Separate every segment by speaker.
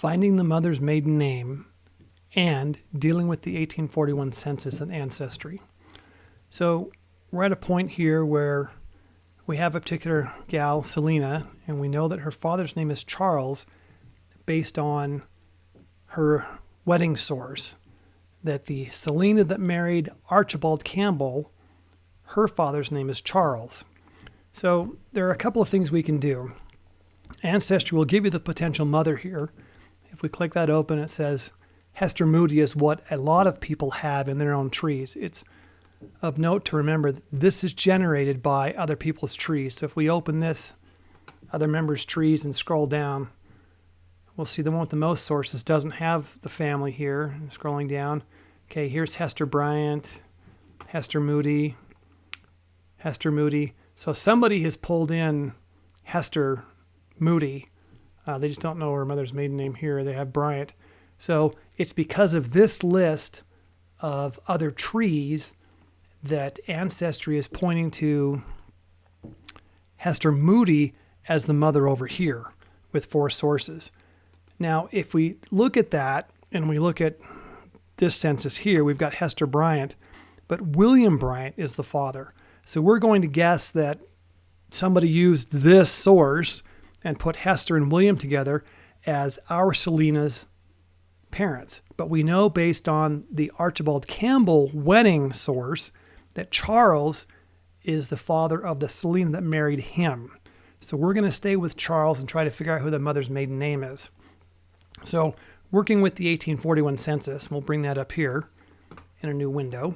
Speaker 1: finding the mother's maiden name, and dealing with the 1841 census and ancestry. So we're at a point here where we have a particular gal, Selena, and we know that her father's name is Charles based on her wedding source, that the Selena that married Archibald Campbell, her father's name is Charles. So there are a couple of things we can do. Ancestry will give you the potential mother here. If we click that open, it says Hester Moody is what a lot of people have in their own trees. It's of note to remember that this is generated by other people's trees. So if we open this, other members' trees, and scroll down, we'll see the one with the most sources doesn't have the family here. Scrolling down. Okay, here's Hester Bryant, Hester Moody, Hester Moody. So somebody has pulled in Hester Moody. They just don't know her mother's maiden name here. They have Bryant. So it's because of this list of other trees that Ancestry is pointing to Hester Moody as the mother over here with 4 sources. Now, if we look at that and we look at this census here, we've got Hester Bryant, but William Bryant is the father. So we're going to guess that somebody used this source and put Hester and William together as our Selena's parents. But we know based on the Archibald Campbell wedding source that Charles is the father of the Selena that married him. So we're going to stay with Charles and try to figure out who the mother's maiden name is. So working with the 1841 census, we'll bring that up here in a new window.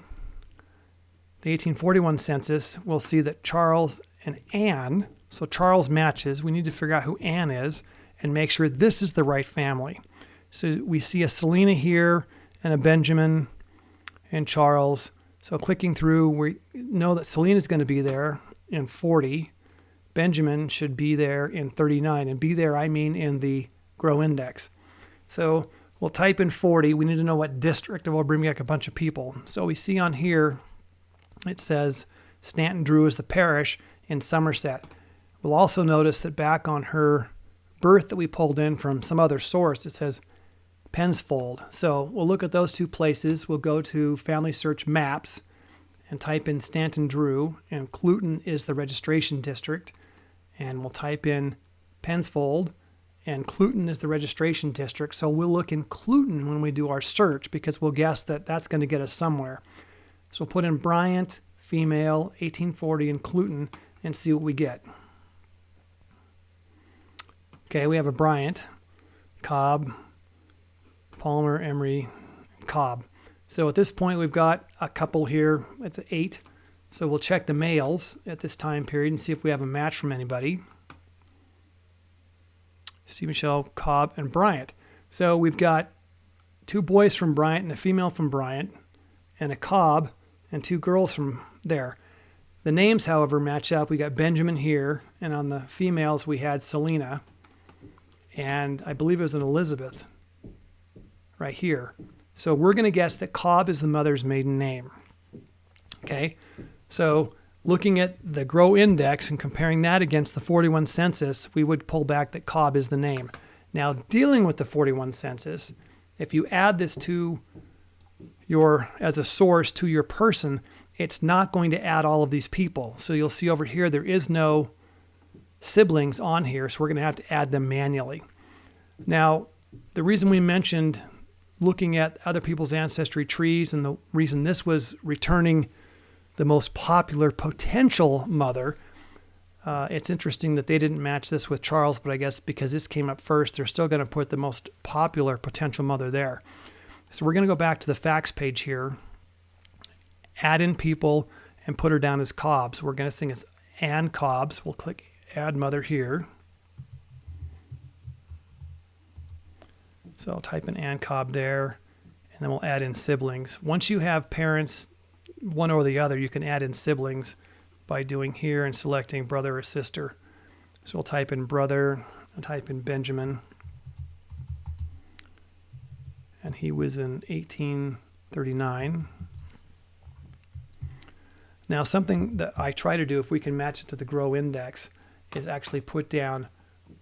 Speaker 1: The 1841 census, we'll see that Charles and Anne, so Charles matches. We need to figure out who Anne is and make sure this is the right family. So we see a Selena here and a Benjamin and Charles. So clicking through, we know that Selena is going to be there in 40. Benjamin should be there in 39. And be there, I mean in the Grow Index. So we'll type in 40. We need to know what district, and we'll bring back a bunch of people. So we see on here, it says Stanton Drew is the parish in Somerset. We'll also notice that back on her birth that we pulled in from some other source, it says Pensfold. So we'll look at those 2 places. We'll go to Family Search Maps and type in Stanton Drew, and Cluton is the registration district. And we'll type in Pensfold, and Cluton is the registration district. So we'll look in Cluton when we do our search because we'll guess that that's going to get us somewhere. So we'll put in Bryant, female, 1840 in Cluton, and see what we get. Okay, we have a Bryant, Cobb, Palmer, Emery, Cobb. So at this point, we've got a couple here at the 8. So we'll check the males at this time period and see if we have a match from anybody. Steve Michelle, Cobb, and Bryant. So we've got 2 boys from Bryant and a female from Bryant, and a Cobb and 2 girls from there. The names, however, match up. We got Benjamin here, and on the females we had Selena, and I believe it was an Elizabeth right here. So we're going to guess that Cobb is the mother's maiden name. Okay, so looking at the Grow Index and comparing that against the 41 census, we would pull back that Cobb is the name. Now, dealing with the 41 census, if you add this to as a source to your person, it's not going to add all of these people. So you'll see over here, there is no siblings on here, so we're going to have to add them manually. Now, the reason we mentioned looking at other people's ancestry trees and the reason this was returning the most popular potential mother, it's interesting that they didn't match this with Charles, but I guess because this came up first, they're still going to put the most popular potential mother there. So we're going to go back to the facts page here, add in people, and put her down as Cobbs. We're going to sing as Ann Cobbs. We'll click Add Mother here. So I'll type in Ann Cobb there, and then we'll add in siblings. Once you have parents, one or the other, you can add in siblings by doing here and selecting brother or sister. So we'll type in brother, and type in Benjamin. And he was in 1839. Now, something that I try to do, if we can match it to the Grow Index, is actually put down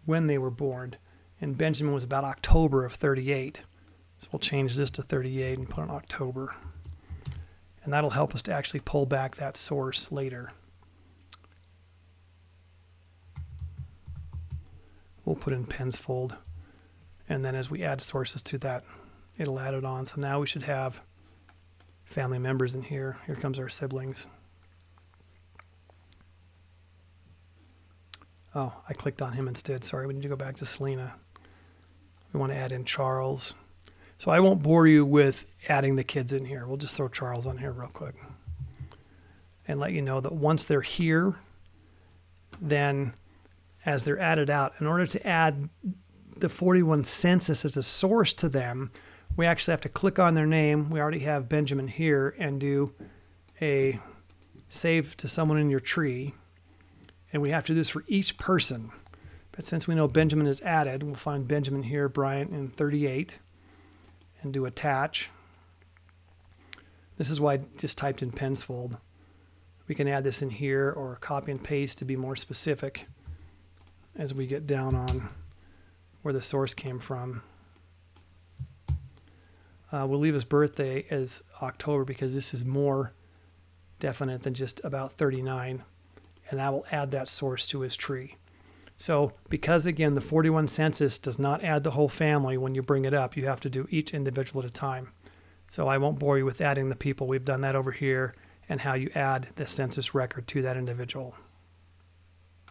Speaker 1: when they were born. and Benjamin was about October of 38. So we'll change this to 38 and put in October. And that'll help us to actually pull back that source later. We'll put in Pensfold. And then as we add sources to that, it'll add it on. So now we should have family members in here. Here comes our siblings. Oh, I clicked on him instead. Sorry, we need to go back to Selena. We want to add in Charles. So I won't bore you with adding the kids in here. We'll just throw Charles on here real quick and let you know that once they're here, then as they're added out, in order to add the 41 census as a source to them, we actually have to click on their name. We already have Benjamin here, and do a save to someone in your tree. And we have to do this for each person. But since we know Benjamin is added, we'll find Benjamin here, Bryant in 38, and do attach. This is why I just typed in Pensfold. We can add this in here or copy and paste to be more specific as we get down on where the source came from. We'll leave his birthday as October because this is more definite than just about 39, and that will add that source to his tree. So because, again, the 41 census does not add the whole family when you bring it up, you have to do each individual at a time. So I won't bore you with adding the people. We've done that over here and how you add the census record to that individual.